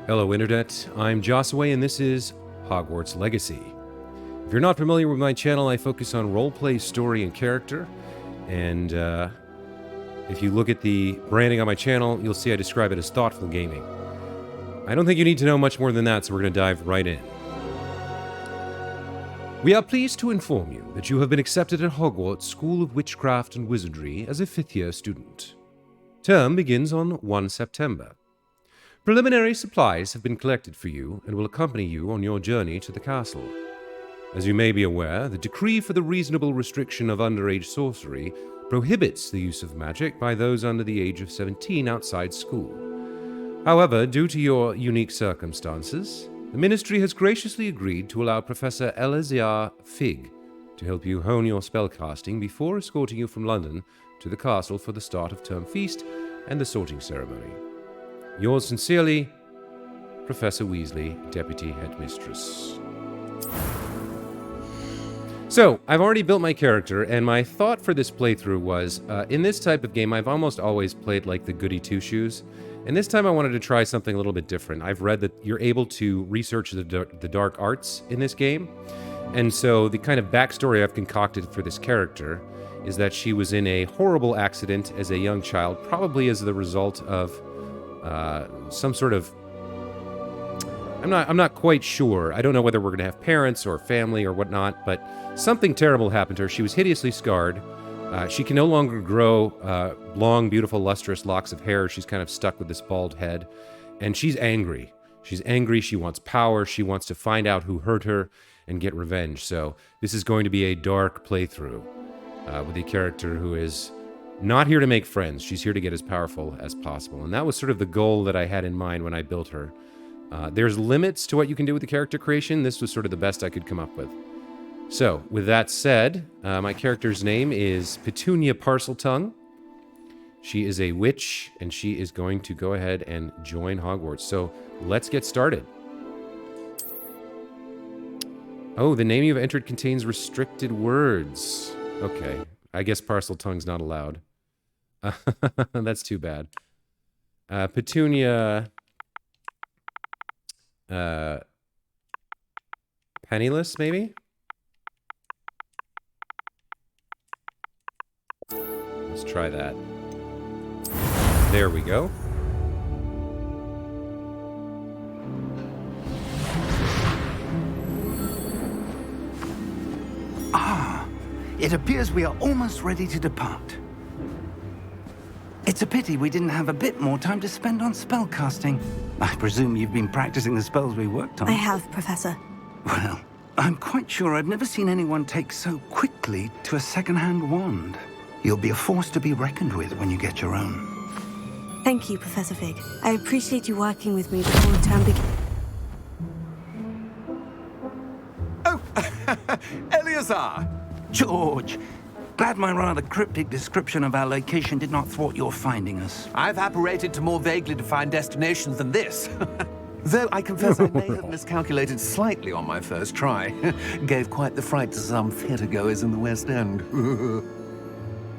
Hello Internet, I'm Josway and this is Hogwarts Legacy. If you're not familiar with my channel, I focus on roleplay, story, and character. And if you look at the branding on my channel, you'll see I describe it as thoughtful gaming. I don't think you need to know much more than that, so we're going to dive right in. We are pleased to inform you that you have been accepted at Hogwarts School of Witchcraft and Wizardry as a 5th-year student. Term begins on 1 September. Preliminary supplies have been collected for you and will accompany you on your journey to the castle. As you may be aware, the decree for the reasonable restriction of underage sorcery prohibits the use of magic by those under the age of 17 outside school. However, due to your unique circumstances, the Ministry has graciously agreed to allow Professor Eleazar Fig to help you hone your spellcasting before escorting you from London to the castle for the start of term feast and the sorting ceremony. Yours sincerely, Professor Weasley, Deputy Headmistress. So, I've already built my character, and my thought for this playthrough was, in this type of game, I've almost always played like the goody two-shoes, and this time I wanted to try something a little bit different. I've read that you're able to research the dark arts in this game, and so the kind of backstory I've concocted for this character is that she was in a horrible accident as a young child, probably as the result of some sort of... I'm not quite sure. I don't know whether we're going to have parents or family or whatnot, but something terrible happened to her. She was hideously scarred. She can no longer grow long, beautiful, lustrous locks of hair. She's kind of stuck with this bald head. And she's angry. She's angry. She wants power. She wants to find out who hurt her and get revenge. So this is going to be a dark playthrough with a character who is not here to make friends. She's here to get as powerful as possible. And that was sort of the goal that I had in mind when I built her. There's limits to what you can do with the character creation. This was sort of the best I could come up with. So, with that said, my character's name is Petunia Parseltongue. She is a witch, and she is going to go ahead and join Hogwarts. So, let's get started. Oh, the name you've entered contains restricted words. Okay, I guess Parseltongue's not allowed. That's too bad. Petunia... Penniless, maybe? Let's try that. There we go. Ah, it appears we are almost ready to depart. It's a pity we didn't have a bit more time to spend on spellcasting. I presume you've been practicing the spells we worked on. I have, Professor. Well, I'm quite sure I've never seen anyone take so quickly to a second-hand wand. You'll be a force to be reckoned with when you get your own. Thank you, Professor Fig. I appreciate you working with me before the term begins. Oh, Eleazar! George! Glad my rather cryptic description of our location did not thwart your finding us. I've apparated to more vaguely defined destinations than this. Though I confess I may have miscalculated slightly on my first try. Gave quite the fright to some theatergoers in the West End.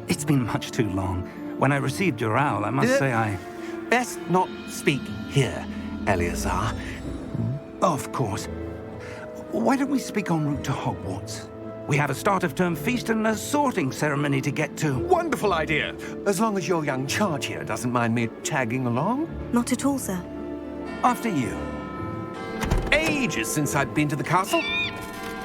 It's been much too long. When I received your owl, I must say I... Best not speak here, Eleazar. Of course. Why don't we speak en route to Hogwarts? We have a start-of-term feast and a sorting ceremony to get to. Wonderful idea! As long as your young charge here doesn't mind me tagging along. Not at all, sir. After you. Ages since I've been to the castle.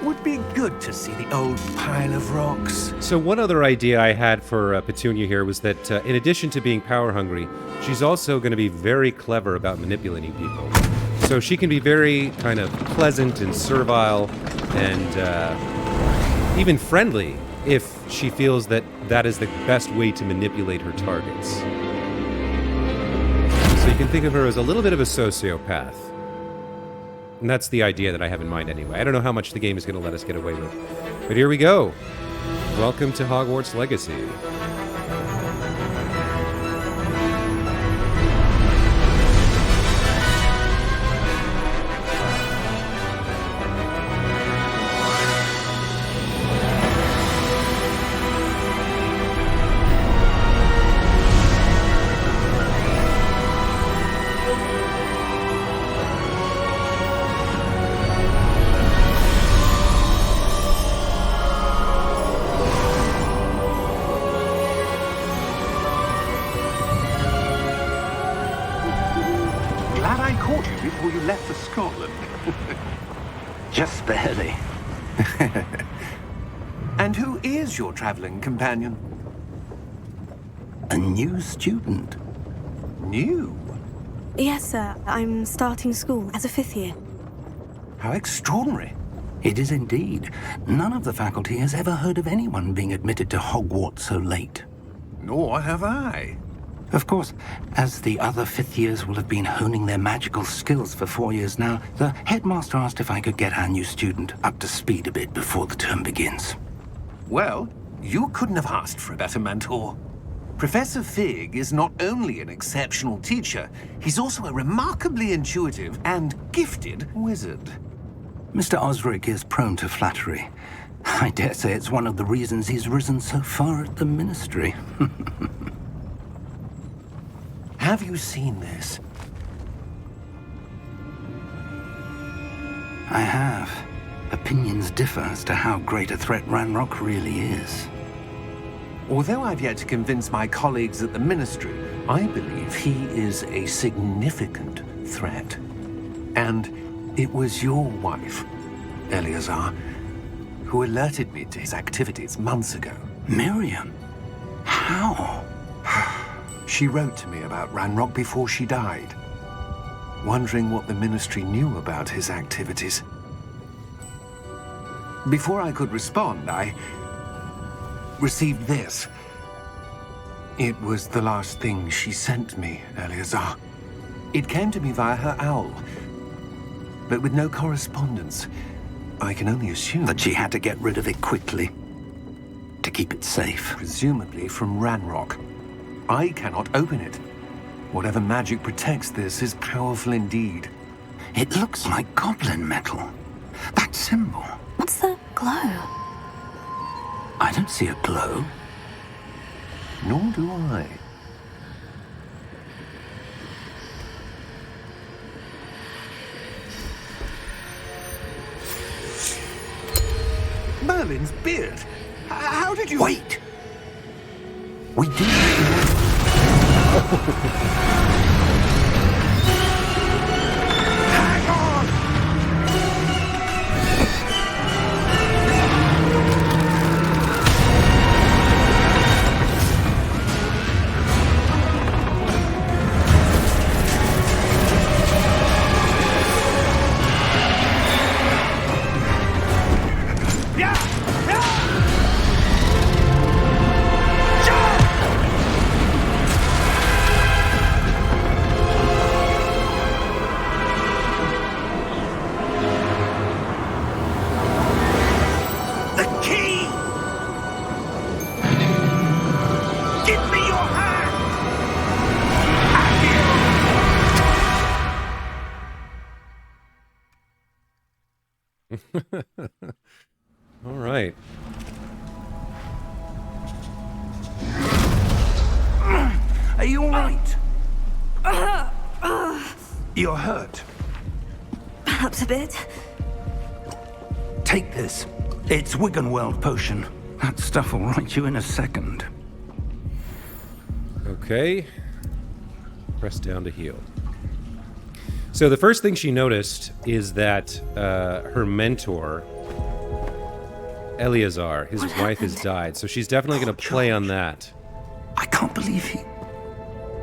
Would be good to see the old pile of rocks. So one other idea I had for Petunia here was that in addition to being power-hungry, she's also going to be very clever about manipulating people. So she can be very kind of pleasant and servile and... even friendly, if she feels that that is the best way to manipulate her targets. So you can think of her as a little bit of a sociopath. And that's the idea that I have in mind anyway. I don't know how much the game is going to let us get away with. But here we go. Welcome to Hogwarts Legacy. Scotland? Just barely. And who is your traveling companion? A new student. New? Yes, sir. I'm starting school as a 5th year. How extraordinary. It is indeed. None of the faculty has ever heard of anyone being admitted to Hogwarts so late. Nor have I. Of course, as the other 5th years will have been honing their magical skills for 4 years now, the headmaster asked if I could get our new student up to speed a bit before the term begins. Well, you couldn't have asked for a better mentor. Professor Fig is not only an exceptional teacher, he's also a remarkably intuitive and gifted wizard. Mr. Osric is prone to flattery. I dare say it's one of the reasons he's risen so far at the ministry. Have you seen this? I have. Opinions differ as to how great a threat Ranrock really is. Although I've yet to convince my colleagues at the Ministry, I believe he is a significant threat. And it was your wife, Eleazar, who alerted me to his activities months ago. Miriam? How? She wrote to me about Ranrock before she died, wondering what the Ministry knew about his activities. Before I could respond, I received this. It was the last thing she sent me, Eleazar. It came to me via her owl, but with no correspondence. I can only assume That she had to get rid of it quickly. To keep it safe. presumably from Ranrock. I cannot open it. Whatever magic protects this is powerful indeed. It looks like goblin metal. That symbol. What's the glow? I don't see a glow. Nor do I. Merlin's beard. How did you... Wait! We do. Hang on! All right. Are you all right? You're hurt. Perhaps a bit. Take this. It's Wiggenweld potion. That stuff will right you in a second. Okay. Press down to heal. So the first thing she noticed is that her mentor, Eleazar, his wife, has died. So she's definitely going to play on that. I can't believe he...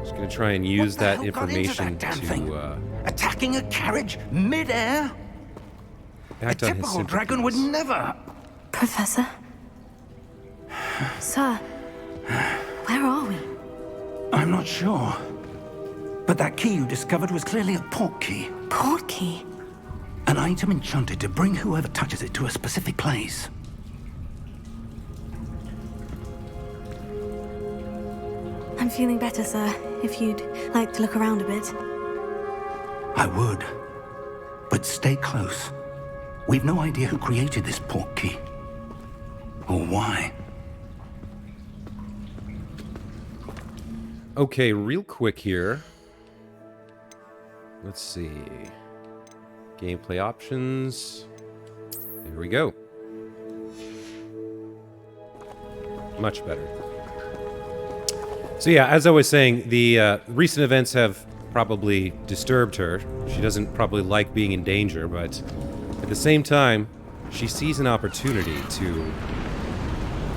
She's going to try and use What the that hell got into information that damn thing? to Attacking a carriage mid-air? A act on his typical dragon would sympathies. Uh, never... Professor? Sir, where are we? I'm not sure. But that key you discovered was clearly a port key. Port key? An item enchanted to bring whoever touches it to a specific place. I'm feeling better, sir. If you'd like to look around a bit. I would. But stay close. We've no idea who created this port key. Or why. Okay, real quick here. Let's see. Gameplay options. There we go. Much better. So yeah, as I was saying, the recent events have probably disturbed her. She doesn't probably like being in danger, but at the same time, she sees an opportunity to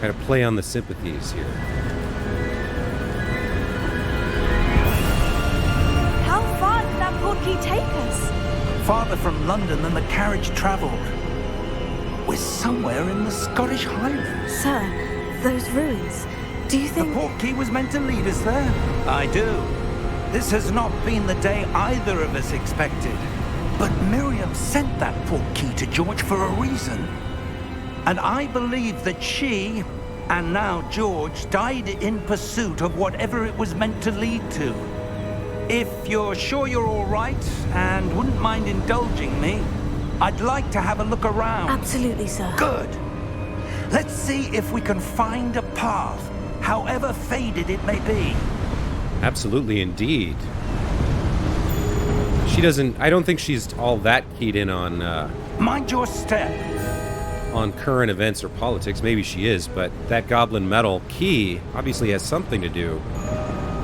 kind of play on the sympathies here. How far did that portkey take us? Farther from London than the carriage travelled. We're somewhere in the Scottish Highlands. Sir, those ruins. Do you The think... portkey was meant to lead us there. I do. This has not been the day either of us expected. But Miriam sent that portkey to George for a reason. And I believe that she, and now George, died in pursuit of whatever it was meant to lead to. If you're sure you're all right and wouldn't mind indulging me, I'd like to have a look around. Absolutely, sir. Good. Let's see if we can find a path, however faded it may be. Absolutely, indeed. I don't think she's all that keyed in on, Mind your step. on current events or politics. Maybe she is, but that goblin metal key obviously has something to do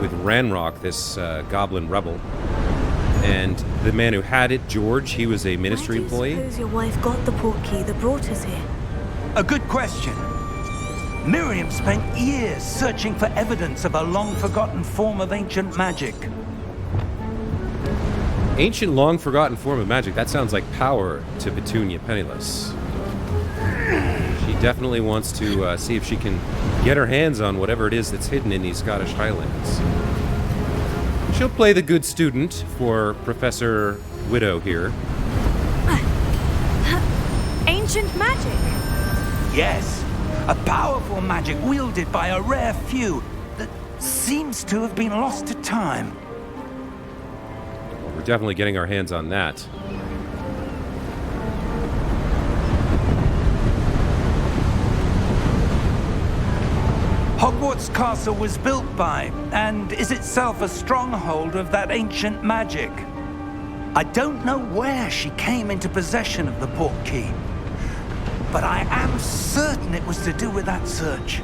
with Ranrock, this goblin rebel. And the man who had it, George, he was a ministry employee. Why do you suppose your wife got the portkey that brought us here? A good question. Miriam spent years searching for evidence of a long-forgotten form of ancient magic. Ancient, long-forgotten form of magic. That sounds like power to Petunia Penniless. She definitely wants to see if she can get her hands on whatever it is that's hidden in these Scottish Highlands. She'll play the good student for Professor Widow here. Ancient magic? Yes, a powerful magic wielded by a rare few that seems to have been lost to time. We're definitely getting our hands on that. Hogwarts Castle was built by, and is itself a stronghold of that ancient magic. I don't know where she came into possession of the portkey, but I am certain it was to do with that search.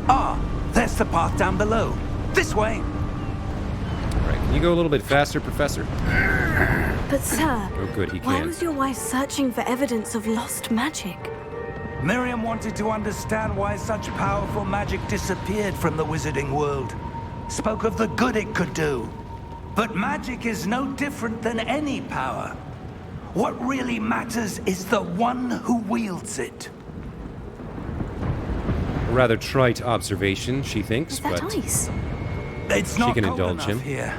Ah, there's the path down below. This way. All right, can you go a little bit faster, Professor? But sir, Oh, good, he why can. was your wife searching for evidence of lost magic? Miriam wanted to understand why such powerful magic disappeared from the wizarding world. Spoke of the good it could do. But magic is no different than any power. What really matters is the one who wields it. A rather trite observation, she thinks, Is that but ice? It's She not can cold indulge enough him. here.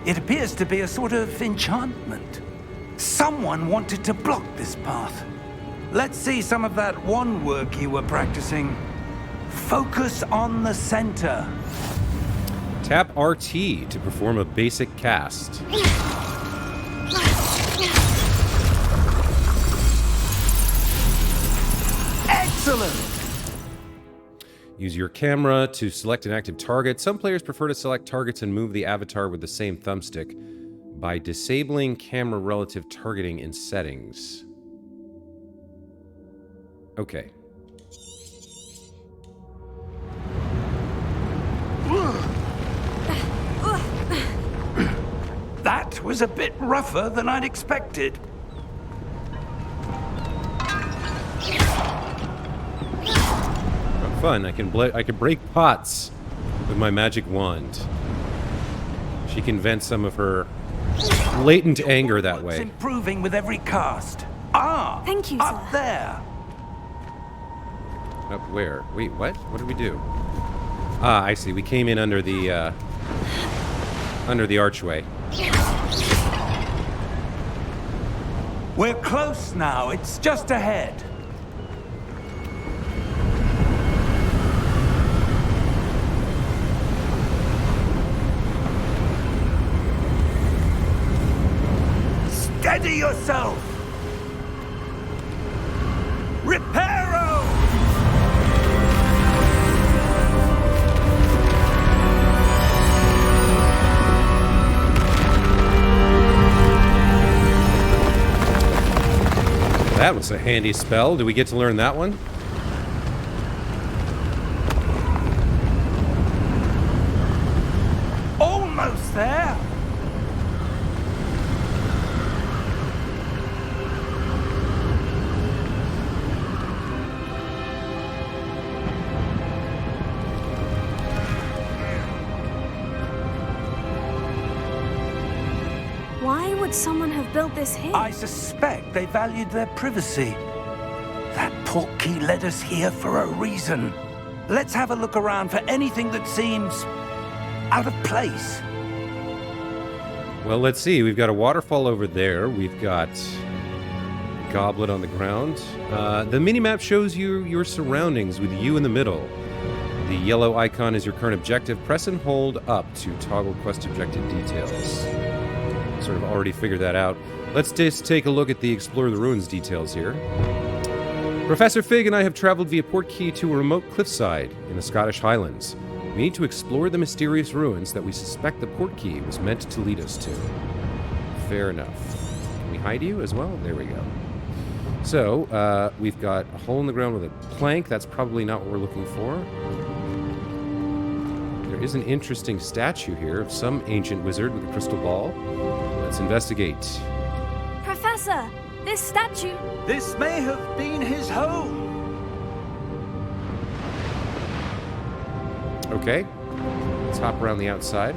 It appears to be a sort of enchantment. Someone wanted to block this path. Let's see some of that wand work you were practicing. Focus on the center. tap RT to perform a basic cast. Excellent! Use your camera to select an active target. Some players prefer to select targets and move the avatar with the same thumbstick by disabling camera relative targeting in settings. Okay. That was a bit rougher than I'd expected. Fun. I can break pots with my magic wand. She can vent some of her latent anger that It's way. improving with every cast. Ah! Thank you, up sir. there! Up where? Wait, what? What did we do? Ah, I see. We came in under the archway. We're close now. It's just ahead. Steady yourself! Reparo! That was a handy spell. Do we get to learn that one? Almost there! would someone have built this here? I suspect they valued their privacy. That portkey led us here for a reason. Let's have a look around for anything that seems out of place. Well, let's see. We've got a waterfall over there. We've got a goblet on the ground. The minimap shows you your surroundings with you in the middle. The yellow icon is your current objective. Press and hold up to toggle quest objective details. Sort of already figured that out. Let's just take a look at the Explore the Ruins details here. Professor Fig and I have traveled via portkey to a remote cliffside in the Scottish Highlands. We need to explore the mysterious ruins that we suspect the portkey was meant to lead us to. Fair enough. Can we hide you as well? There we go. So, we've got a hole in the ground with a plank. That's probably not what we're looking for. There is an interesting statue here of some ancient wizard with a crystal ball. Let's investigate. Professor, this statue... This may have been his home. Okay. Let's hop around the outside.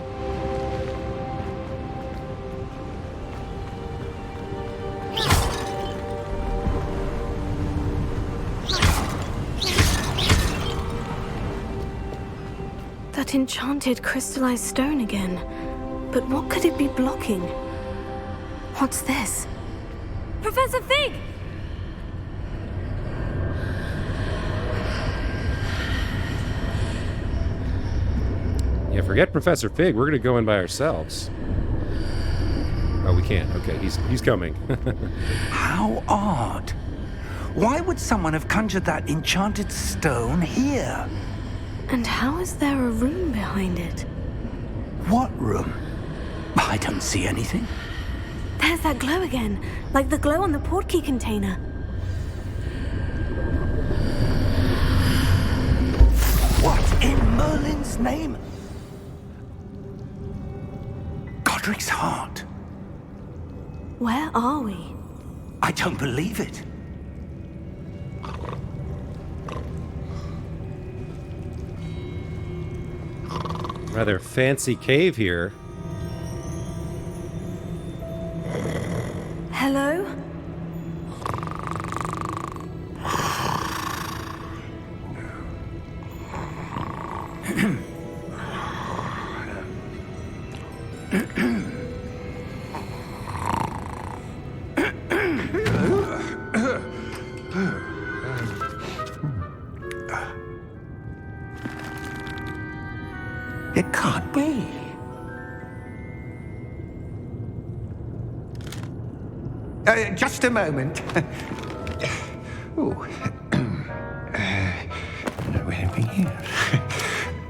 That enchanted crystallized stone again. But what could it be blocking? What's this? Professor Fig! Yeah, forget Professor Fig. We're gonna go in by ourselves. Oh, we can't. Okay, he's coming. How odd. Why would someone have conjured that enchanted stone here? And how is there a room behind it? What room? I don't see anything. There's that glow again, like the glow on the portkey container. What in Merlin's name? Godric's heart. Where are we? I don't believe it. Rather fancy cave here. Hello? It can't be. Just a moment.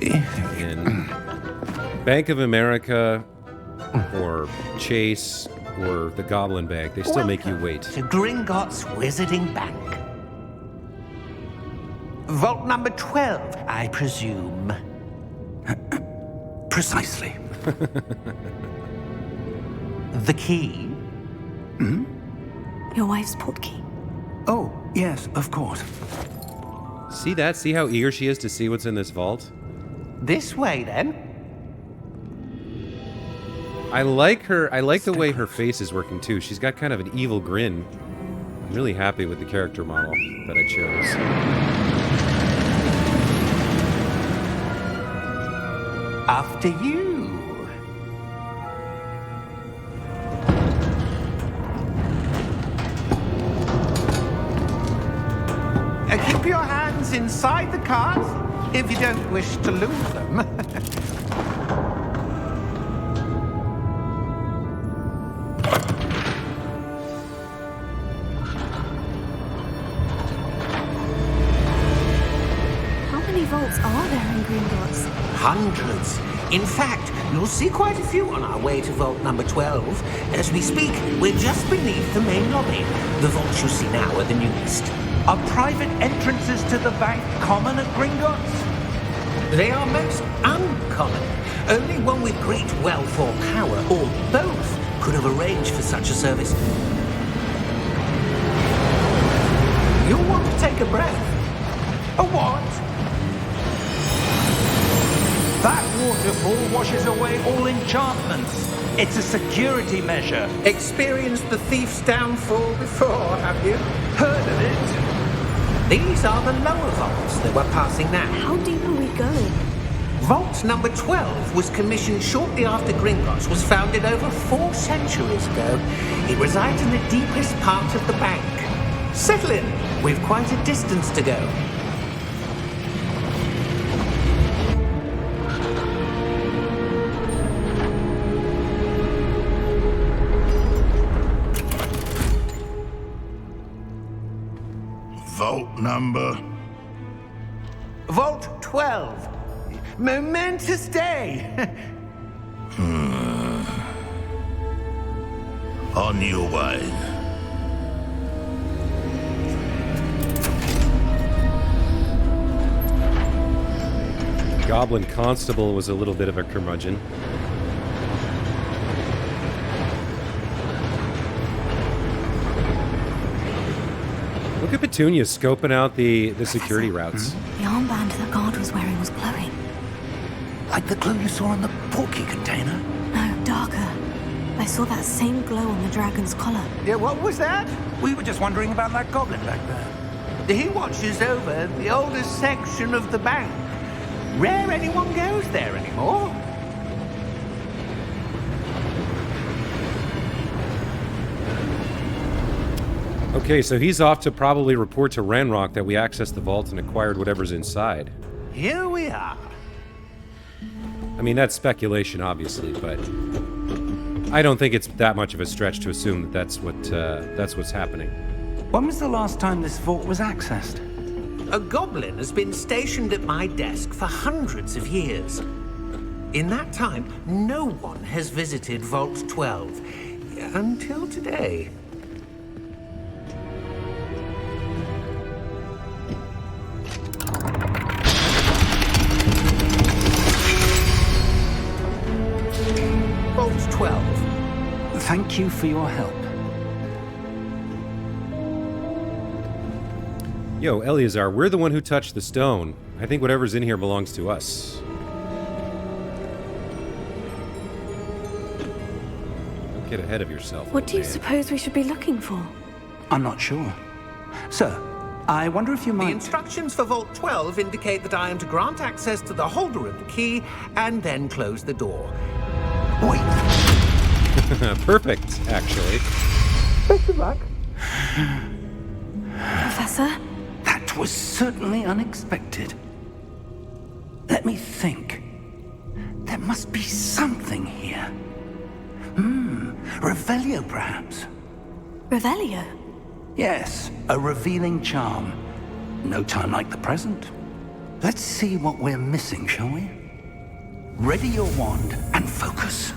In Bank of America or Chase or the Goblin Bank, they still make you wait. To Gringotts Wizarding Bank. Vault number 12, I presume. Precisely. The key? Your wife's portkey. Oh, yes, of course. See that? See how eager she is to see what's in this vault? This way, then. I like her. I like the way her face is working too. She's got kind of an evil grin. I'm really happy with the character model that I chose. After you. Keep your hands inside the cart if you don't wish to lose them. How many vaults are there in Gringotts? Hundreds. In fact, you'll see quite a few on our way to vault number 12. As we speak, we're just beneath the main lobby. The vaults you see now are the newest. Are private entrances to the bank common at Gringotts? They are most uncommon. Only one with great wealth or power, or both, could have arranged for such a service. You'll want to take a breath. A what? That waterfall washes away all enchantments. It's a security measure. Experienced the thief's downfall before, have you? Heard of it? These are the lower vaults that we're passing now. How deep are we going? Vault number 12 was commissioned shortly after Gringotts was founded over 4 centuries ago. It resides in the deepest part of the bank. Settle in. We've quite a distance to go. Vault number? Vault 12. Momentous day. On your way. Goblin Constable was a little bit of a curmudgeon. Look at Petunia scoping out the security routes. The armband the guard was wearing was glowing. Like the glow you saw in the porky container? No, darker. I saw that same glow on the dragon's collar. Yeah, what was that? We were just wondering about that goblin back there. He watches over the oldest section of the bank. Rare anyone goes there anymore. Okay, so he's off to probably report to Ranrock that we accessed the vault and acquired whatever's inside. Here we are. I mean, that's speculation, obviously, but I don't think it's that much of a stretch to assume that that's what's happening. When was the last time this vault was accessed? A goblin has been stationed at my desk for hundreds of years. In that time, no one has visited Vault 12 until today. Vault 12. Thank you for your help. Yo, Eleazar, we're the one who touched the stone. I think whatever's in here belongs to us. Don't get ahead of yourself. What do you man. suppose we should be looking for? I'm not sure. Sir, I wonder if you The might... instructions for Vault 12 indicate that I am to grant access to the holder of the key and then close the door. Wait. Perfect, actually. Best of luck. Professor? That was certainly unexpected. Let me think. There must be something here. Revelio, perhaps. Revelio? Yes, a revealing charm. No time like the present. Let's see what we're missing, shall we? Ready your wand and focus.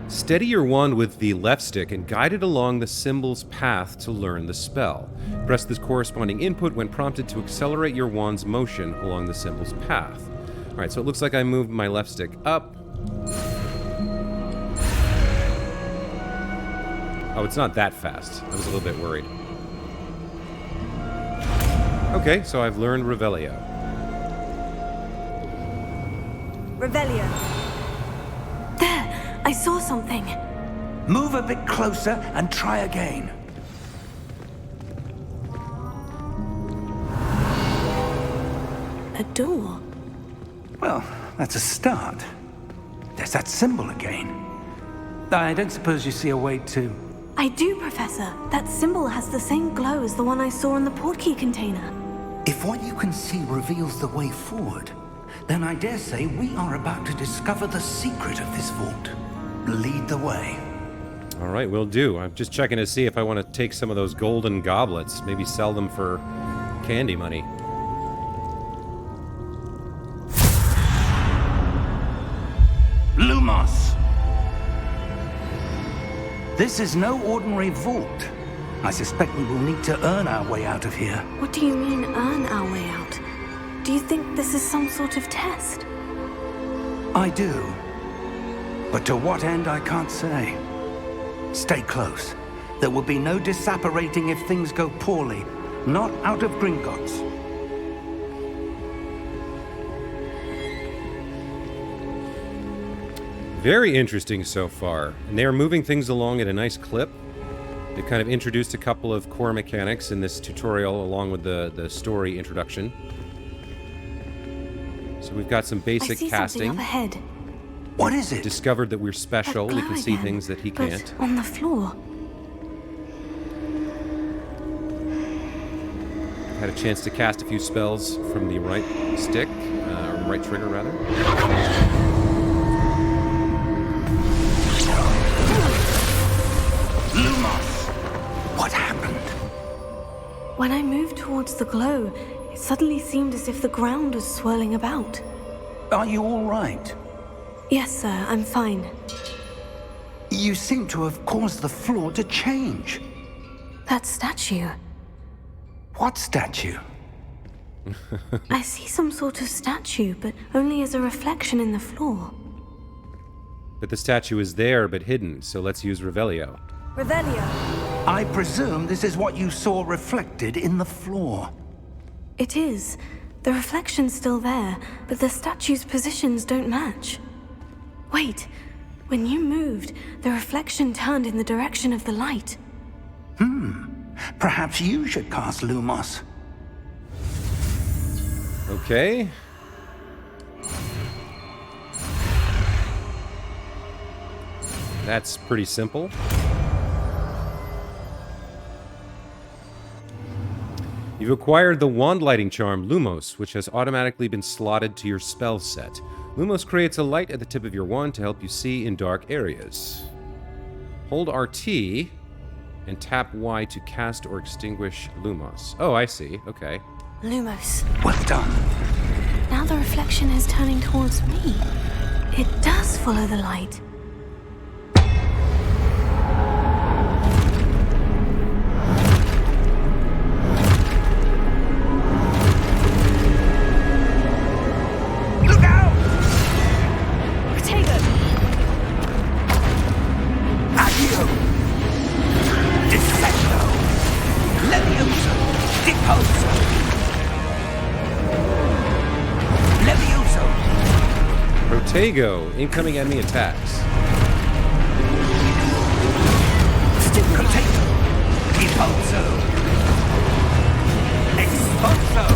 Steady your wand with the left stick and guide it along the symbol's path to learn the spell. Press this corresponding input when prompted to accelerate your wand's motion along the symbol's path. Alright, so it looks like I moved my left stick up. Oh, it's not that fast. I was a little bit worried. Okay, so I've learned Revelio. Revelio. There! I saw something. Move a bit closer and try again. A door. Well, that's a start. There's that symbol again. I don't suppose you see a way to... I do, Professor. That symbol has the same glow as the one I saw in the portkey container. If what you can see reveals the way forward, then I dare say we are about to discover the secret of this vault. Lead the way. Alright, will do. I'm just checking to see if I want to take some of those golden goblets. Maybe sell them for candy money. Lumos! This is no ordinary vault. I suspect we will need to earn our way out of here. What do you mean, earn our way out? Do you think this is some sort of test? I do. But to what end, I can't say. Stay close. There will be no disapparating if things go poorly. Not out of Gringotts. Very interesting so far. And they are moving things along at a nice clip. They've kind of introduced a couple of core mechanics in this tutorial along with the story introduction. So we've got some basic I see casting. something up ahead. What is it? Discovered that we're special. That We glow can see again, things that he but can't. on the floor. Had a chance to cast a few spells from the right stick, or right trigger rather. Lumos! What happened? When I moved towards the glow, it suddenly seemed as if the ground was swirling about. Are you all right? Yes, sir, I'm fine. You seem to have caused the floor to change. That statue. What statue? I see some sort of statue, but only as a reflection in the floor. But the statue is there, but hidden, so let's use Revelio. Revelio. I presume this is what you saw reflected in the floor. It is. The reflection's still there, but the statue's positions don't match. Wait. When you moved, the reflection turned in the direction of the light. Perhaps you should cast Lumos. Okay. That's pretty simple. You've acquired the wand lighting charm, Lumos, which has automatically been slotted to your spell set. Lumos creates a light at the tip of your wand to help you see in dark areas. Hold RT and tap Y to cast or extinguish Lumos. Oh, I see. Okay. Lumos. Well done. Now the reflection is turning towards me. It does follow the light. Look out! Potato! Accio! Dissecto! Levioso! Deposo! Levioso! Protego. Incoming enemy attacks. Potato! Deposo! Exposo!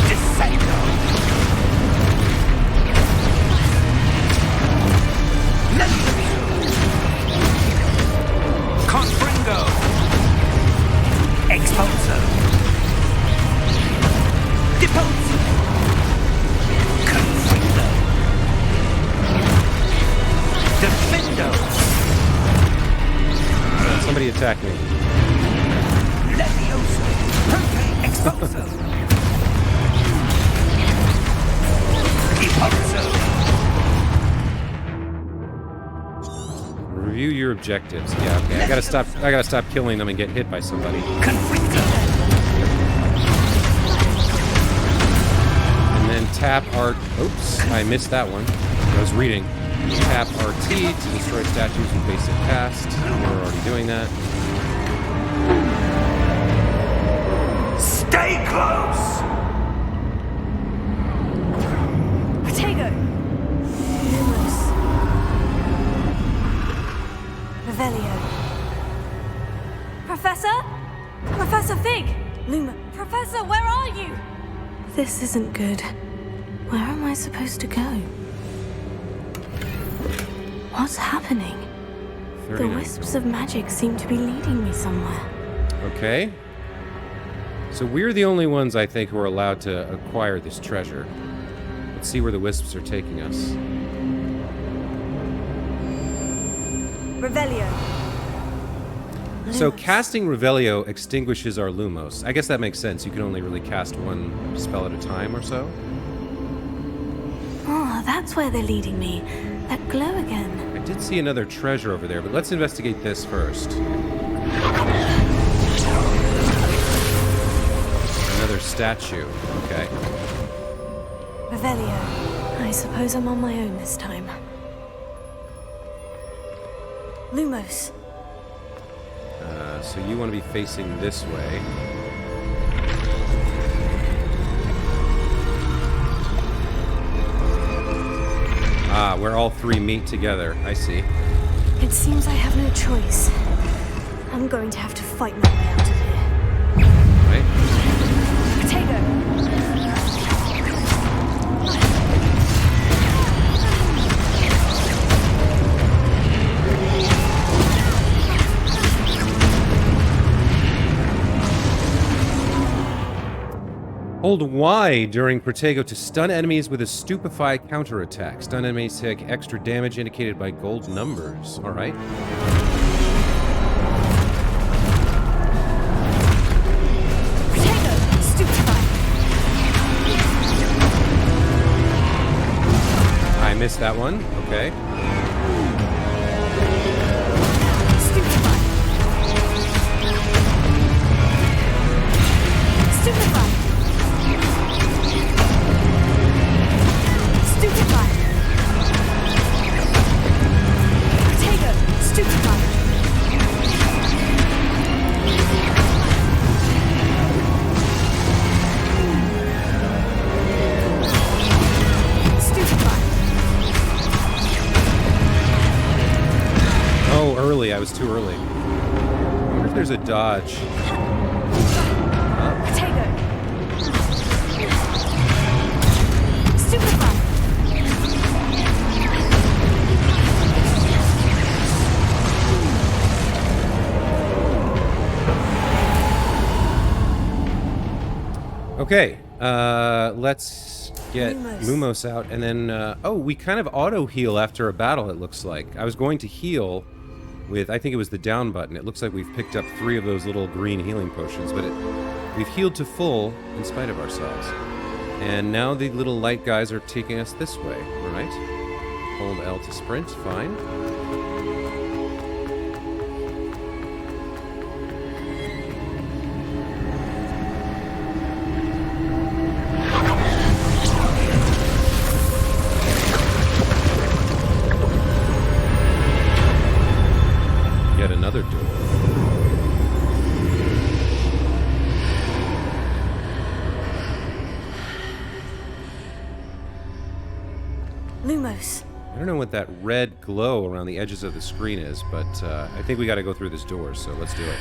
Dissecto! Levioso! Confringo! Exposo! Deposo! Confringo! Defendo! Somebody attack me. Levioso! Prote Exposo! Deposo! Review your objectives. Yeah, okay. I gotta stop killing them and get hit by somebody. Confringo! And then tap R. Oops, I missed that one. I was reading. Tap RT to destroy statues with basic cast. We're already doing that. Stay close! Potato! Lumos. Revelio. Professor? Professor Fig! Luma. Professor, where are you? This isn't good. Where am I supposed to go? What's happening? The 39. wisps of magic seem to be leading me somewhere. Okay. So we're the only ones, I think, who are allowed to acquire this treasure. Let's see where the wisps are taking us. Revelio. So casting Revelio extinguishes our Lumos. I guess that makes sense. You can only really cast one spell at a time or so. Oh, that's where they're leading me. That glow again. I did see another treasure over there, but let's investigate this first. Another statue. Okay. Revelio. I suppose I'm on my own this time. Lumos. So you want to be facing this way. Ah, where all three meet together. I see. It seems I have no choice. I'm going to have to fight my way out of here. Right? Potato! Hold Y during Protego to stun enemies with a Stupefy counterattack. Stun enemies take extra damage indicated by gold numbers. Alright. Potato! Stupefy! I missed that one. Okay. Stupefy! Stupefy! Stupefy! Potato! Stupefy! Stupefy! Oh, early. I was too early. I wonder if there's a dodge. Potato! Stupefy! Okay, let's get Lumos. Lumos out, and then, oh, we kind of auto-heal after a battle, it looks like. I was going to heal with, I think it was the down button. It looks like we've picked up 3 of those little green healing potions, but we've healed to full in spite of ourselves. And now the little light guys are taking us this way, alright? Hold L to sprint, fine. Yet another door. Lumos. I don't know what that red glow around the edges of the screen is, but I think we gotta go through this door, so let's do it.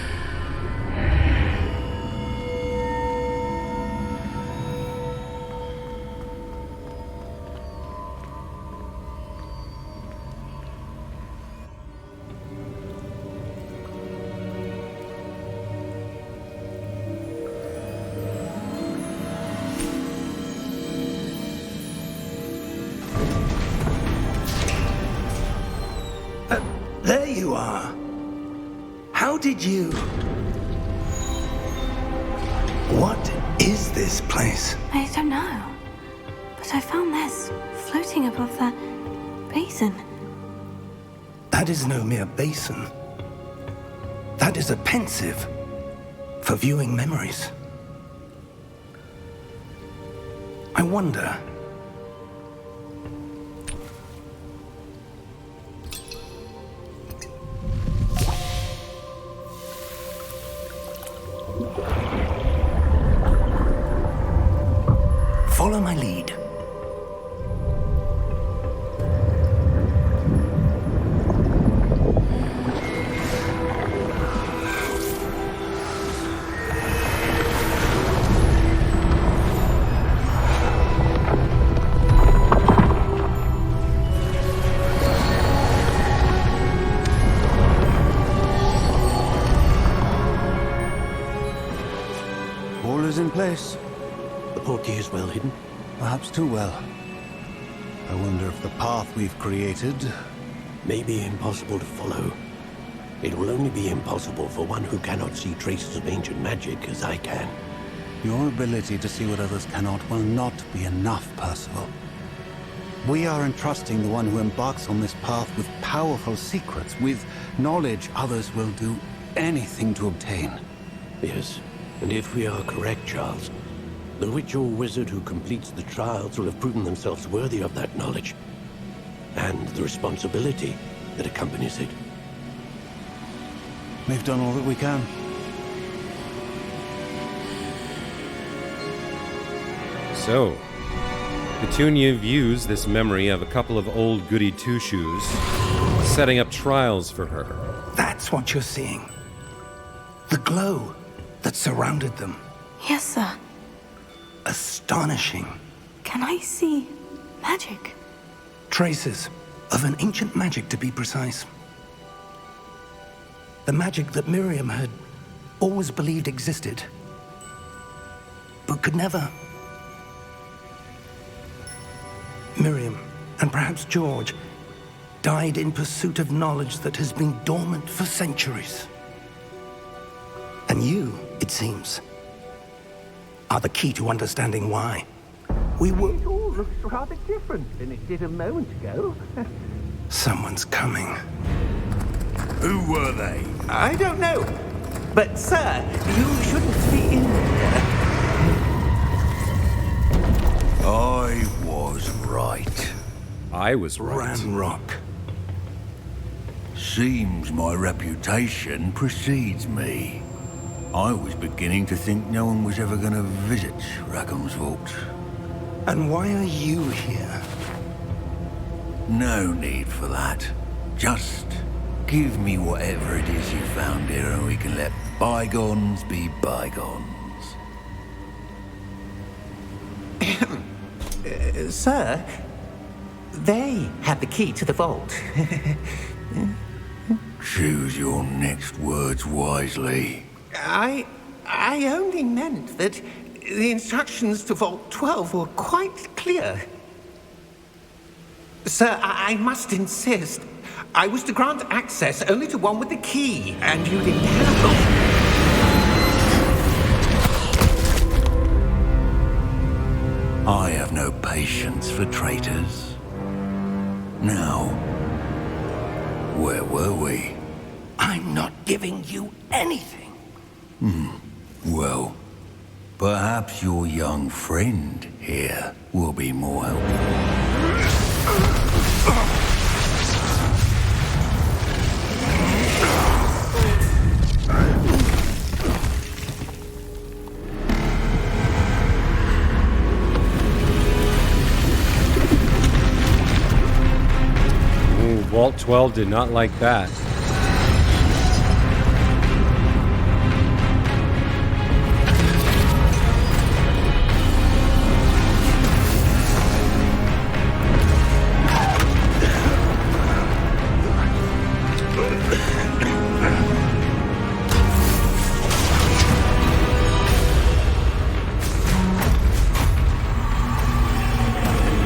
There you are. How did you... What is this place? I don't know. But I found this floating above that basin. That is no mere basin. That is a pensive for viewing memories. I wonder... Follow my lead. All is in place. The portkey is well hidden. Perhaps too well. I wonder if the path we've created... May be impossible to follow. It will only be impossible for one who cannot see traces of ancient magic as I can. Your ability to see what others cannot will not be enough, Percival. We are entrusting the one who embarks on this path with powerful secrets, with knowledge others will do anything to obtain. Yes, and if we are correct, Charles, the witch or wizard who completes the trials will have proven themselves worthy of that knowledge, and the responsibility that accompanies it. We've done all that we can. So, Petunia views this memory of a couple of old goody two-shoes setting up trials for her. That's what you're seeing. The glow that surrounded them. Yes, sir. Astonishing. Can I see magic? Traces of an ancient magic, to be precise. The magic that Miriam had always believed existed, but could never. Miriam, and perhaps George, died in pursuit of knowledge that has been dormant for centuries. And you, it seems, are the key to understanding why. We were... It all looks rather different than it did a moment ago. Someone's coming. Who were they? I don't know. But, sir, you shouldn't be in here. I was right. I was right. Ranrock. Seems my reputation precedes me. I was beginning to think no one was ever going to visit Rackham's vault. And why are you here? No need for that. Just give me whatever it is you found here and we can let bygones be bygones. Sir, they had the key to the vault. Choose your next words wisely. I only meant that the instructions to Vault 12 were quite clear. Sir, I must insist. I was to grant access only to one with the key, and you didn't have I have no patience for traitors. Now, where were we? I'm not giving you anything. Well, perhaps your young friend here will be more helpful. Ooh, Vault 12 did not like that.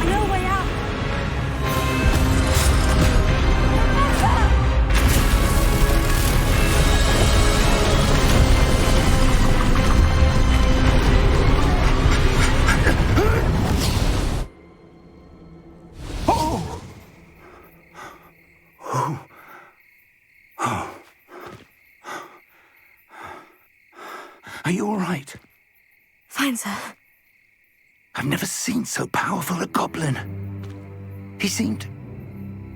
No way out! Are you all right? Fine, sir. I've never seen so powerful a goblin. He seemed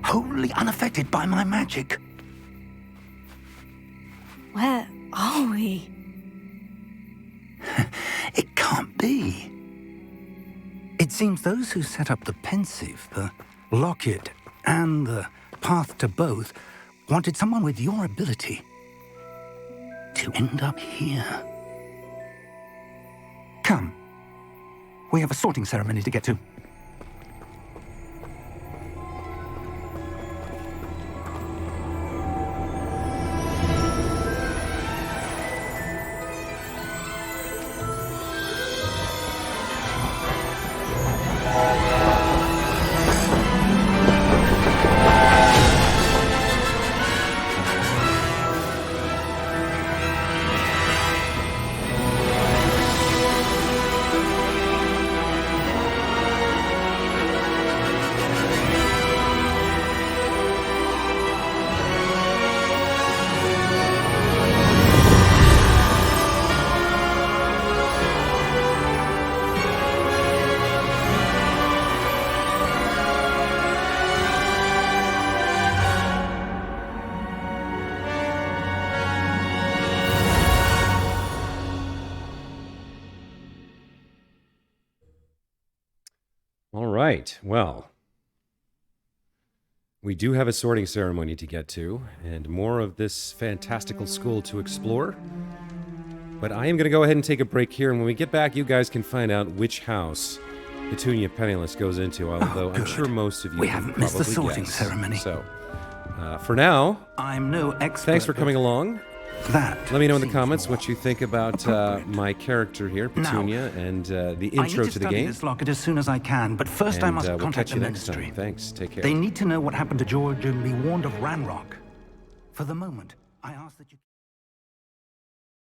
wholly unaffected by my magic. Where are we? It can't be. It seems those who set up the pensive, the locket, and the path to both wanted someone with your ability to end up here. Come. We have a sorting ceremony to get to. All right, well, we do have a sorting ceremony to get to, and more of this fantastical school to explore. But I am going to go ahead and take a break here, and when we get back, you guys can find out which house Petunia Penniless goes into, although I'm sure most of you We haven't missed the probably sorting guess. ceremony. So, for now, I'm no expert. thanks for coming along. That Let me know in the seems comments more what you think about my character here, Petunia, and the I need intro to to the study game. this locket as soon as I can, but first I And must we'll contact catch you the next Ministry. time. Thanks. Take care. They need to know what happened to George and be warned of Ranrock. For the moment, I ask that you...